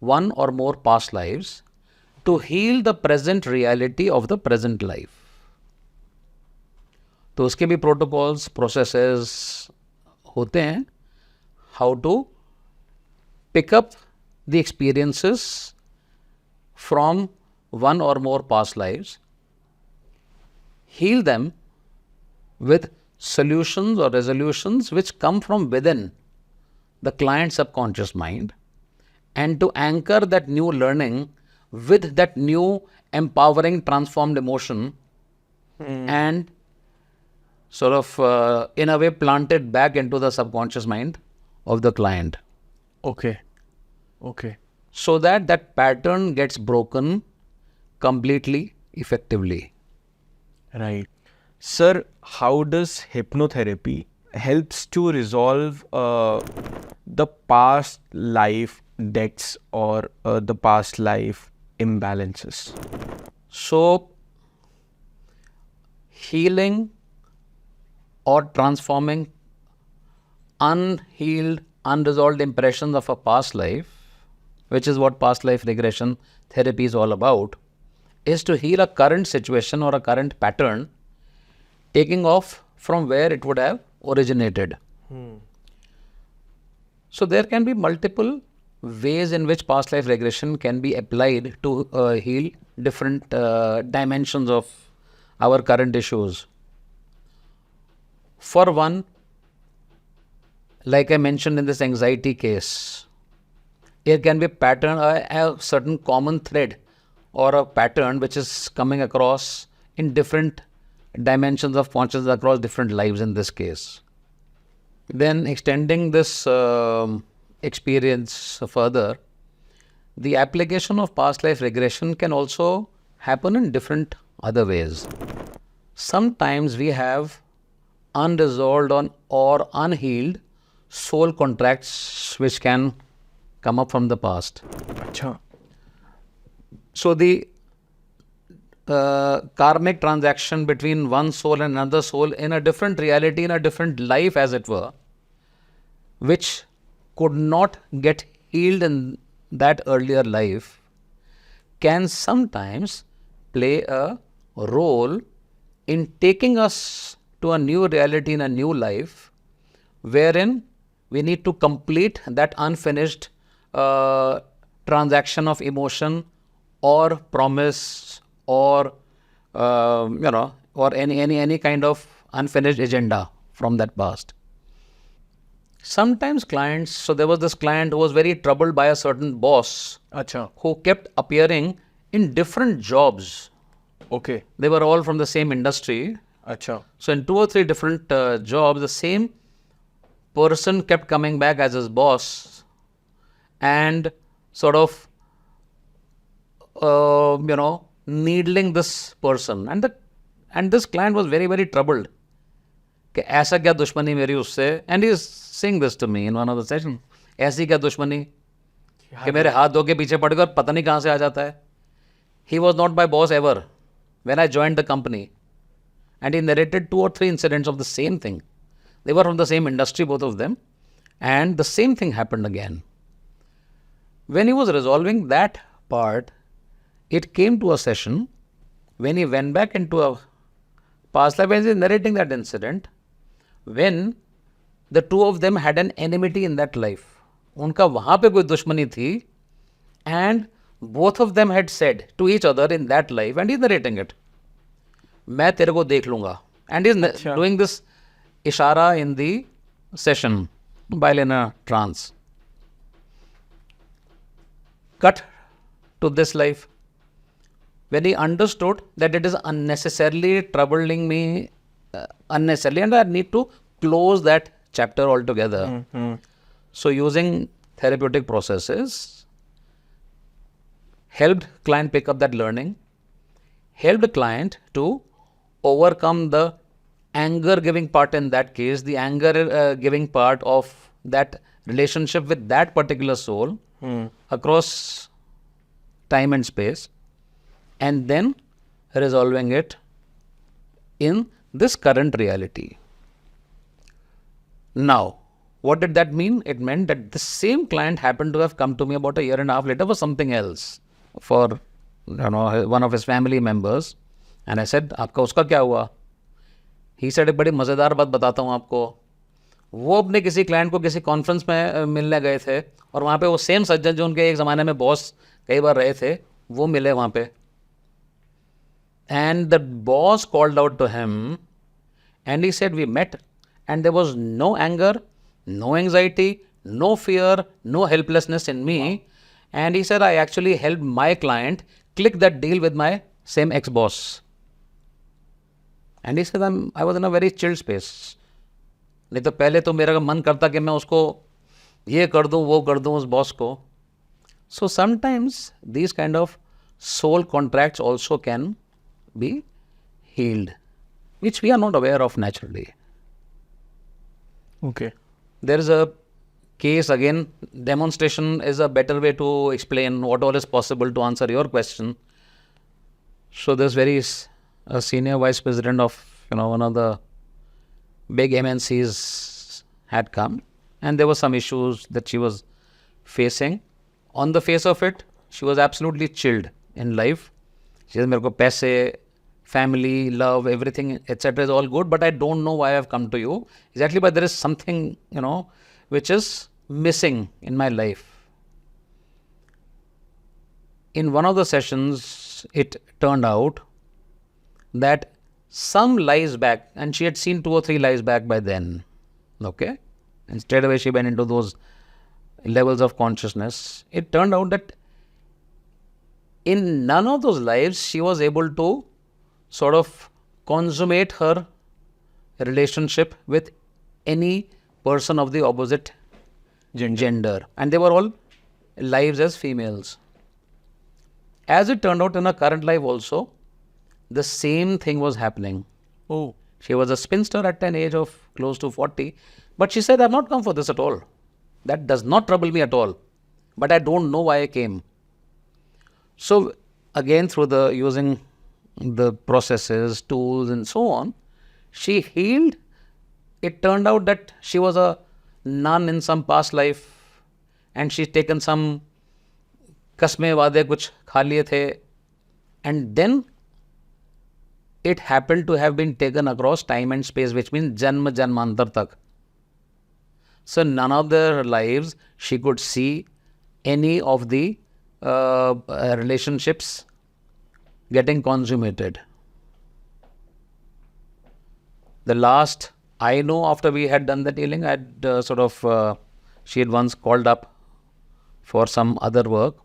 one or more past lives to heal the present reality of the present life. तो उसके भी protocols processes होते हैं. How to pick up the experiences from one और more past lives, heal them with solutions or resolutions which come from within the client's subconscious mind, and to anchor that new learning with that new empowering transformed emotion and sort of in a way plant it back into the subconscious mind of the client. Okay. Okay. So that that pattern gets broken completely, effectively. Right. Sir, how does hypnotherapy helps to resolve the past life debts or the past life imbalances? So, healing or transforming unhealed unresolved impressions of a past life, which is what past life regression therapy is all about, is to heal a current situation or a current pattern, taking off from where it would have originated. So there can be multiple ways in which past life regression can be applied to heal different dimensions of our current issues. For one, like I mentioned in this anxiety case, there can be a pattern, a certain common thread or a pattern which is coming across in different dimensions of consciousness across different lives in this case. Then extending this experience further, the application of past life regression can also happen in different other ways. Sometimes we have unresolved or unhealed soul contracts which can come up from the past. अच्छा. So the karmic transaction between one soul and another soul in a different reality, in a different life as it were, which could not get healed in that earlier life, can sometimes play a role in taking us to a new reality in a new life, wherein we need to complete that unfinished transaction of emotion or promise or or any kind of unfinished agenda from that past. Sometimes clients, so there was this client who was very troubled by a certain boss अच्छा. who kept appearing in different jobs. Okay. They were all from the same industry. अच्छा. So in 2 or 3 different jobs, the same person kept coming back as his boss and sort of needling this person. And this client was very, very troubled. कि ऐसा क्या दुश्मनी मेरी उससे, and he is saying this to me in one of the sessions, ऐसी क्या दुश्मनी कि मेरे हाथ धो के पीछे पड़ कर पता नहीं कहाँ से आ जाता है. He was not my boss ever when I joined the company, and he narrated 2 or 3 incidents of the same thing. They were from the same industry, both of them, and the same thing happened again. When he was resolving that part, it came to a session when he went back into a past life and he is narrating that incident, when the two of them had an enmity in that life. उनका वहाँ पे कोई दुश्मनी थी, and both of them had said to each other in that life, and he is narrating it, मैं तेरे को देख लूँगा, and he is doing this इशारा in the session while in a trance. Cut to this life. When he understood that it is unnecessarily troubling me, unnecessarily, and I need to close that chapter altogether. So using therapeutic processes, helped client pick up that learning, helped client to overcome the anger giving part in that case, the anger giving part of that relationship with that particular soul across time and space, and then resolving it in this current reality. Now, what did that mean? It meant that the same client happened to have come to me about 1.5 years later for something else, for one of his family members, and I said, आपका उसका क्या हुआ? He said, एक बड़ी मज़ेदार बात बताता हूँ आपको. वो अपने किसी क्लाइंट को किसी कॉन्फ्रेंस में मिलने गए थे, और वहाँ पे वो सेम सज्जन जो उनके एक ज़माने में बॉस कई बार रहे थे, वो मिले वहाँ पे. And the boss called out to him and he said, we met and there was no anger, no anxiety, no fear, no helplessness in me. Wow. And he said, I actually helped my client click that deal with my same ex-boss. And he said, I was in a very chill space. नहीं तो पहले तो मेरा मन करता कि मैं उसको ये कर दूँ, वो कर दूँ उस बॉस को. So sometimes these kind of soul contracts also can be healed, which we are not aware of naturally. Okay. There is a case, again, demonstration is a better way to explain what all is possible to answer your question. So this a senior vice president of one of the big MNCs had come, and there were some issues that she was facing. On the face of it, she was absolutely chilled in life. She said, मेरे को पैसे, family, love, everything, etc. is all good, but I don't know why I've come to you. Exactly, but there is something, which is missing in my life. In one of the sessions, it turned out that some lies back, and she had seen 2 or 3 lies back by then, okay? And straight away she went into those levels of consciousness. It turned out that in none of those lives she was able to sort of consummate her relationship with any person of the opposite gender. And they were all lives as females. As it turned out, in her current life also, the same thing was happening. Oh. She was a spinster at an age of close to 40. But she said, I've not come for this at all. That does not trouble me at all. But I don't know why I came. So again, through the using the processes, tools and so on, she healed. It turned out that she was a nun in some past life and she'd taken some kasme waade kuch kha liye the, and then it happened to have been taken across time and space, which means janma janmantar tak. So none of their lives she could see any of the relationships getting consummated. The last I know, after we had done that healing, she had once called up for some other work.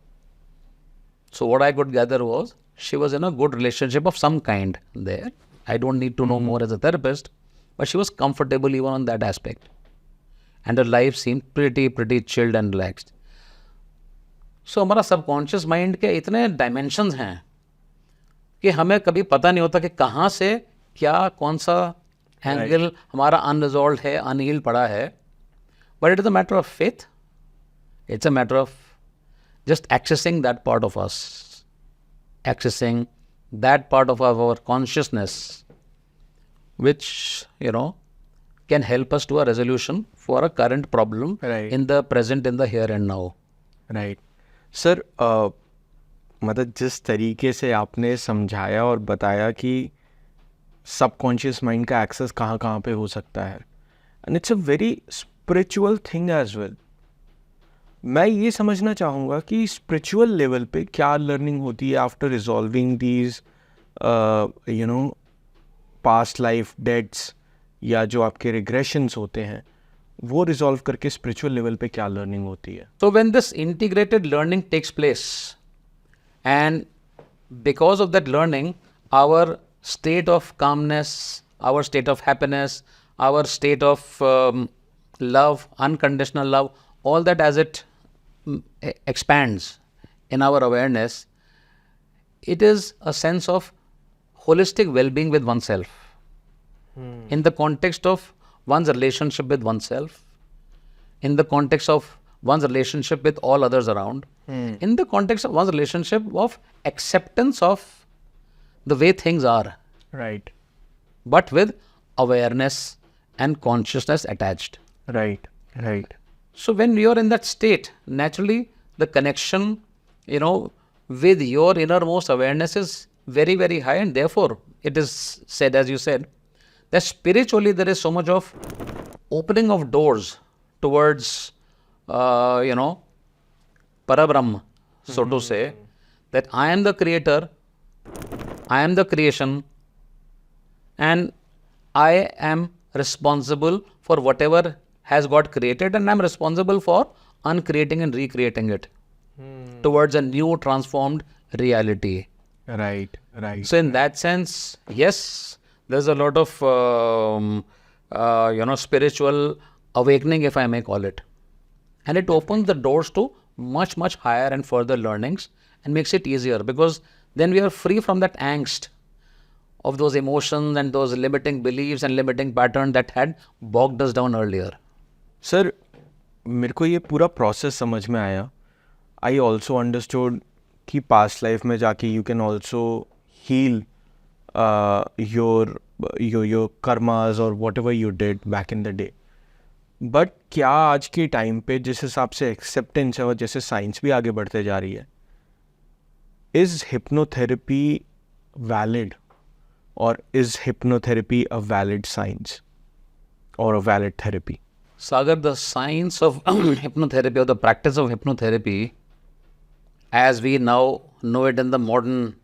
So what I could gather was she was in a good relationship of some kind there. I don't need to know more as a therapist, but she was comfortable even on that aspect. And her life seemed pretty chilled and relaxed. So हमारा subconscious mind के इतने dimensions हैं कि हमें कभी पता नहीं होता कि कहाँ से क्या कौन सा एंगल हमारा unresolved है, unhealed पड़ा है. But it is a matter of faith. It's a matter of just accessing that part of us, accessing that part of our consciousness, which, can help us to a resolution for a current problem in the present, in the here and now. Right. Sir मतलब जिस तरीके से आपने समझाया और बताया कि subconscious mind का एक्सेस कहाँ कहाँ पे हो सकता है, and it's a very spiritual thing as well. मैं ये समझना चाहूँगा कि स्पिरिचुअल लेवल पे क्या लर्निंग होती है after resolving these past life debts, या जो आपके रिग्रेशंस होते हैं वो रिजॉल्व करके स्पिरिचुअल लेवल पे क्या लर्निंग होती है? So when this integrated learning takes place, and because of that learning, our state of calmness, our state of happiness, our state of love, unconditional love, all that as it expands in our awareness, it is a sense of holistic well-being with oneself. In the context of one's relationship with oneself, in the context of one's relationship with all others around, in the context of one's relationship of acceptance of the way things are. Right. But with awareness and consciousness attached. Right. So when you're in that state, naturally the connection, with your innermost awareness is very, very high, and therefore it is said, as you said, that spiritually there is so much of opening of doors towards, Parabrahma, so to say, that I am the creator, I am the creation, and I am responsible for whatever has got created, and I am responsible for uncreating and recreating it towards a new transformed reality. Right. So in that sense, yes, there's a lot of, spiritual awakening, if I may call it. And it opens the doors to much, much higher and further learnings and makes it easier, because then we are free from that angst of those emotions and those limiting beliefs and limiting patterns that had bogged us down earlier. सर, मेरे को ये पूरा process समझ में आया. I also understood कि past life में जाके you can also heal your karmas or whatever you did back in the day. But क्या आज के टाइम पे जिस हिसाब से एक्सेप्टेंस है और जैसे साइंस भी आगे बढ़ते जा रही है, इज हिप्नोथेरेपी वैलिड और is hypnotherapy a valid science और a valid therapy? Sagar, the science of hypnotherapy or the practice of hypnotherapy, as we now know it in the modern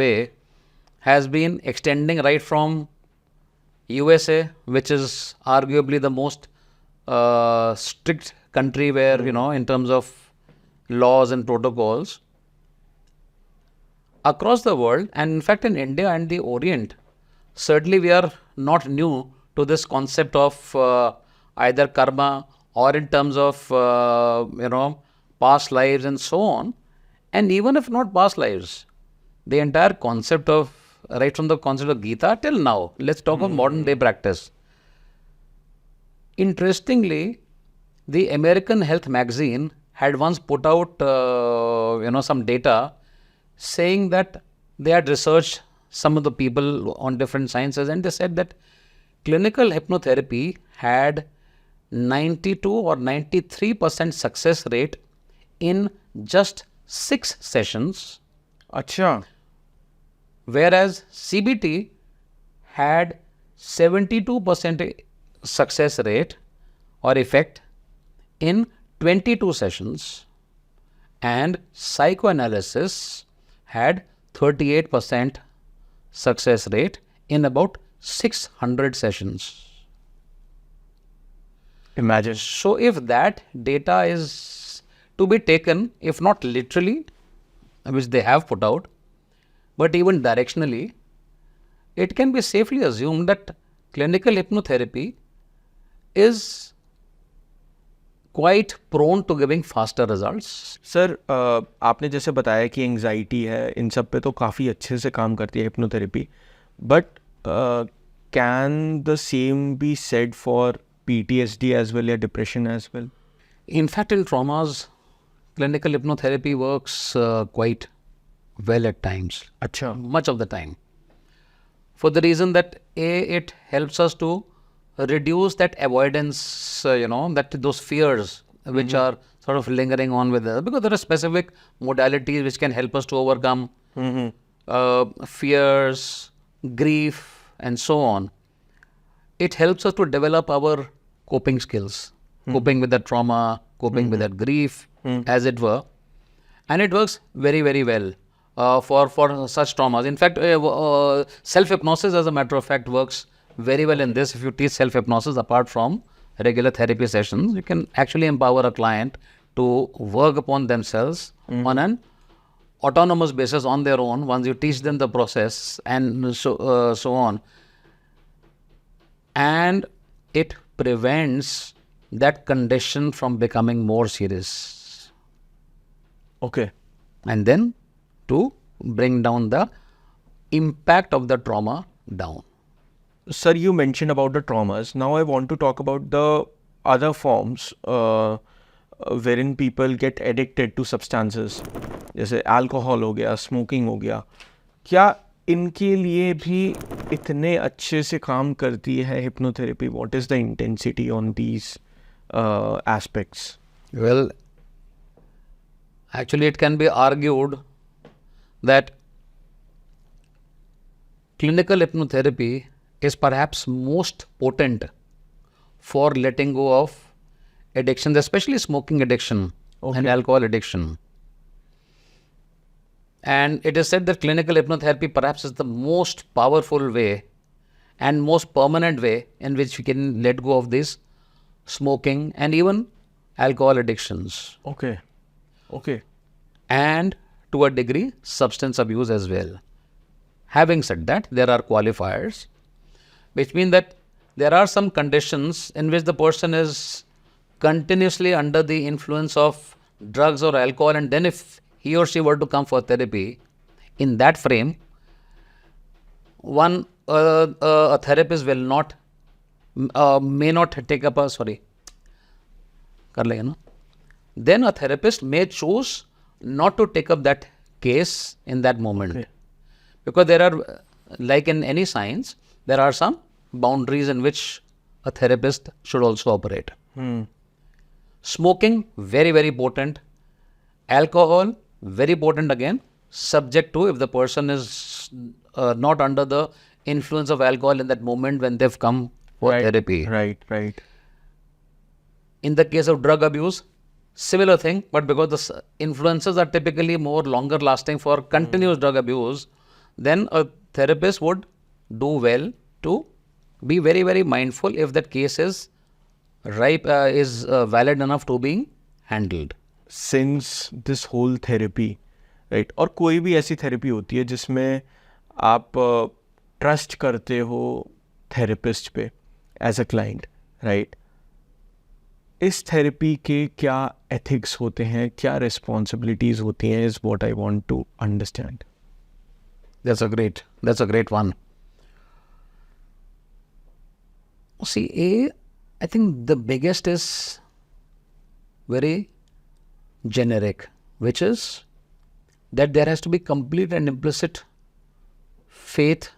way, has been extending right from USA, which is arguably the most strict country where, in terms of laws and protocols, across the world, and in fact in India and the Orient, certainly we are not new to this concept of either karma or in terms of past lives and so on. And even if not past lives, the entire concept of, right from the concept of Gita till now, let's talk of modern day practice. Interestingly, the American Health magazine had once put out some data saying that they had researched some of the people on different sciences, and they said that clinical hypnotherapy had 92 or 93% success rate in just 6 sessions, अच्छा, whereas CBT had 72% success rate or effect in 22 sessions, and psychoanalysis had 38% success rate in about 600 sessions. imagine. So if that data is to be taken, if not literally, which they have put out, but even directionally, it can be safely assumed that clinical hypnotherapy is quite prone to giving faster results. Sir, आपने जैसे बताया कि anxiety है, इन सब पे तो काफ़ी अच्छे से काम करती है hypnotherapy, but can the same be said for PTSD as well या depression as well? In fact, in traumas, clinical hypnotherapy works quite well at times, अच्छा, much of the time, for the reason that it helps us to reduce that avoidance, that those fears which are sort of lingering on with us, because there are specific modalities which can help us to overcome fears, grief, and so on. It helps us to develop our coping skills, coping with that trauma, coping with that grief, as it were, and it works very, very well for such traumas. In fact, self-hypnosis, as a matter of fact, works very well in this. If you teach self-hypnosis apart from regular therapy sessions, you can actually empower a client to work upon themselves on an autonomous basis on their own once you teach them the process and so on. And it prevents that condition from becoming more serious. okay. And then to bring down the impact of the trauma down. Sir, you mentioned about the traumas. Now I want to talk about the other forms wherein people get addicted to substances. जैसे alcohol हो गया, smoking हो गया. क्या इनके लिए भी इतने अच्छे से काम करती है hypnotherapy? What is the intensity on these aspects? Well, actually, it can be argued that clinical hypnotherapy is perhaps most potent for letting go of addictions, especially smoking addiction and alcohol addiction. And it is said that clinical hypnotherapy perhaps is the most powerful way and most permanent way in which we can let go of this smoking and even alcohol addictions. Okay. Okay. And to a degree, substance abuse as well. Having said that, there are qualifiers, which mean that there are some conditions in which the person is continuously under the influence of drugs or alcohol, and then if he or she were to come for therapy, in that frame, a therapist will not, may not take up then a therapist may choose not to take up that case in that moment. Okay. Because there are, like in any science, there are some boundaries in which a therapist should also operate. Smoking, very, very potent. Alcohol, very potent again, subject to if the person is not under the influence of alcohol in that moment when they've come for therapy. Right. In the case of drug abuse, similar thing, but because the influences are typically more longer lasting for continuous drug abuse, then a therapist would do well to be very, very mindful if that case is valid enough to being handled. Since this whole therapy, right, और कोई भी ऐसी therapy होती है जिसमें आप trust करते हो थेरेपिस्ट पे एज अ क्लाइंट, राइट, इस थेरेपी के क्या एथिक्स होते हैं, क्या रिस्पॉन्सिबिलिटीज होती हैं, is what I want to understand. That's a great one. See, I think the biggest is very generic, which is that there has to be complete and implicit faith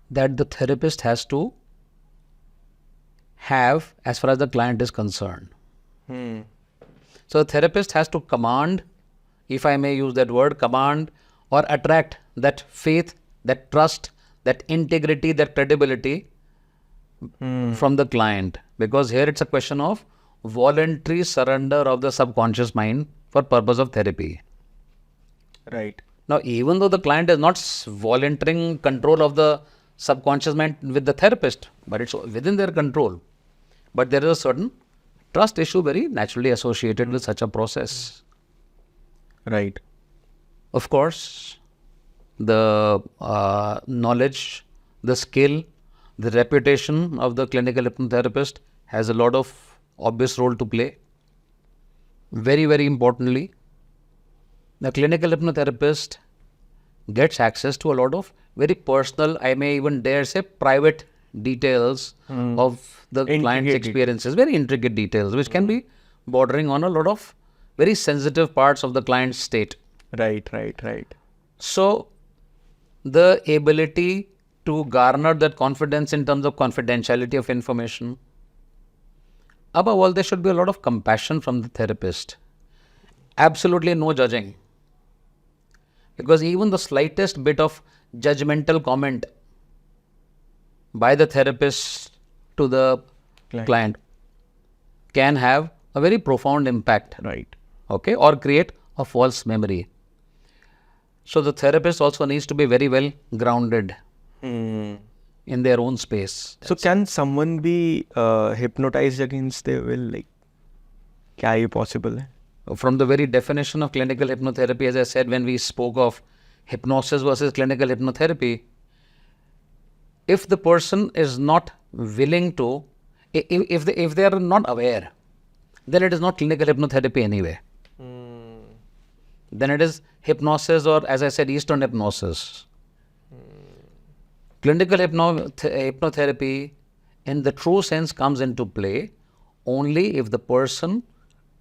that the therapist has to have as far as the client is concerned. So the therapist has to command, if I may use that word, command or attract that faith, that trust, that integrity, that credibility from the client. Because here it's a question of voluntary surrender of the subconscious mind for purpose of therapy. Right. Now, even though the client is not volunteering control of the subconscious mind with the therapist, but it's within their control. But there is a certain trust issue very naturally associated with such a process. Right. Of course, the knowledge, the skill, the reputation of the clinical hypnotherapist has a lot of obvious role to play. Very, very importantly, the clinical hypnotherapist gets access to a lot of very personal, I may even dare say private details of the client's experiences, very intricate details, which can be bordering on a lot of very sensitive parts of the client's state. Right. So, the ability to garner that confidence in terms of confidentiality of information. Above all, there should be a lot of compassion from the therapist. Absolutely no judging. Because even the slightest bit of judgmental comment by the therapist to the client can have a very profound impact. Right. Okay, or create a false memory. So the therapist also needs to be very well grounded in their own space. So can someone be hypnotized against their will? Like, क्या ये possible है? From the very definition of clinical hypnotherapy, as I said, when we spoke of hypnosis versus clinical hypnotherapy, if the person is not willing to, if they are not aware, then it is not clinical hypnotherapy anyway. Then it is hypnosis, or as I said, Eastern hypnosis. Clinical hypnotherapy in the true sense comes into play only if the person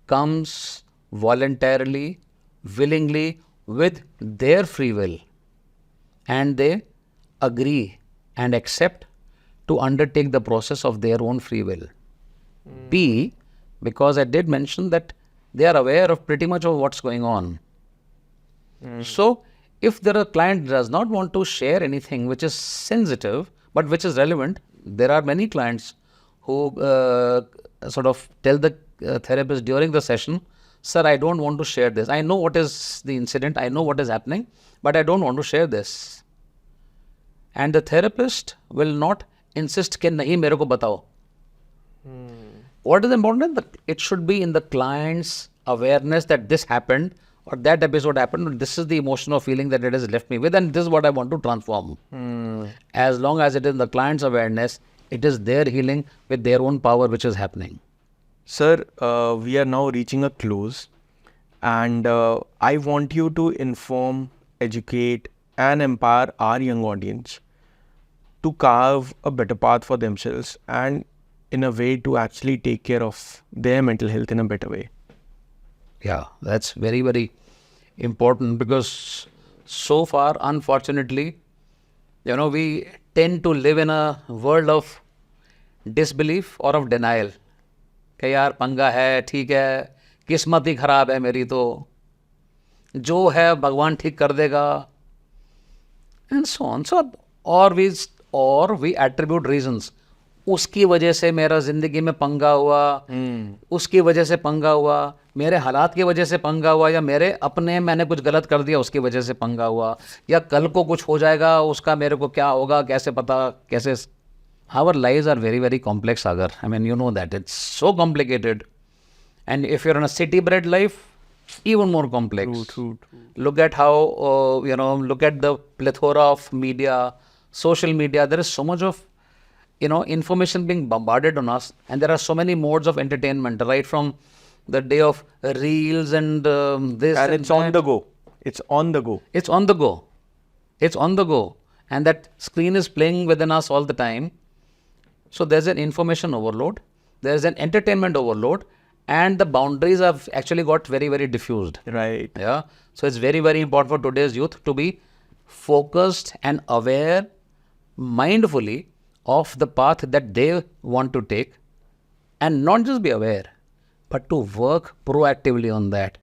comes voluntarily, willingly, with their free will, and they agree and accept to undertake the process of their own free will. B, because I did mention that they are aware of pretty much of what's going on. So, if the client does not want to share anything which is sensitive but which is relevant, there are many clients who sort of tell the therapist during the session, "Sir, I don't want to share this. I know what is the incident, I know what is happening, but I don't want to share this." And the therapist will not insist कि नहीं मेरे को बताओ. What is important? It should be in the client's awareness that this happened or that episode happened. This is the emotional feeling that it has left me with, and this is what I want to transform. As long as it is in the client's awareness, it is their healing with their own power which is happening. Sir, we are now reaching a close, and I want you to inform, educate, and empower our young audience to carve a better path for themselves and in a way to actually take care of their mental health in a better way. Yeah, that's very, very important, because so far, unfortunately, we tend to live in a world of disbelief और of denial कि यार पंगा है, ठीक है, किस्मत ही खराब है मेरी, तो जो है भगवान ठीक कर देगा, एंड सो ऑन। सो और वी एट्रीब्यूट रीजंस, उसकी वजह से मेरा जिंदगी में पंगा हुआ, उसकी वजह से पंगा हुआ, मेरे हालात की वजह से पंगा हुआ, या मैंने कुछ गलत कर दिया उसकी वजह से पंगा हुआ, या कल को कुछ हो जाएगा उसका मेरे को क्या होगा कैसे पता, कैसे। Our lives are very, very complex, Sagar. I mean, you know that. It's so complicated. And if you're in a city-bred life, even more complex. True. Look at how, look at the plethora of media, social media. There is so much of, information being bombarded on us. And there are so many modes of entertainment, right from the day of reels and this. And it's on the go. It's on the go. It's on the go. It's on the go. And that screen is playing within us all the time. So there's an information overload, there's an entertainment overload, and the boundaries have actually got very, very diffused. Right. Yeah. So it's very, very important for today's youth to be focused and aware mindfully of the path that they want to take, and not just be aware, but to work proactively on that.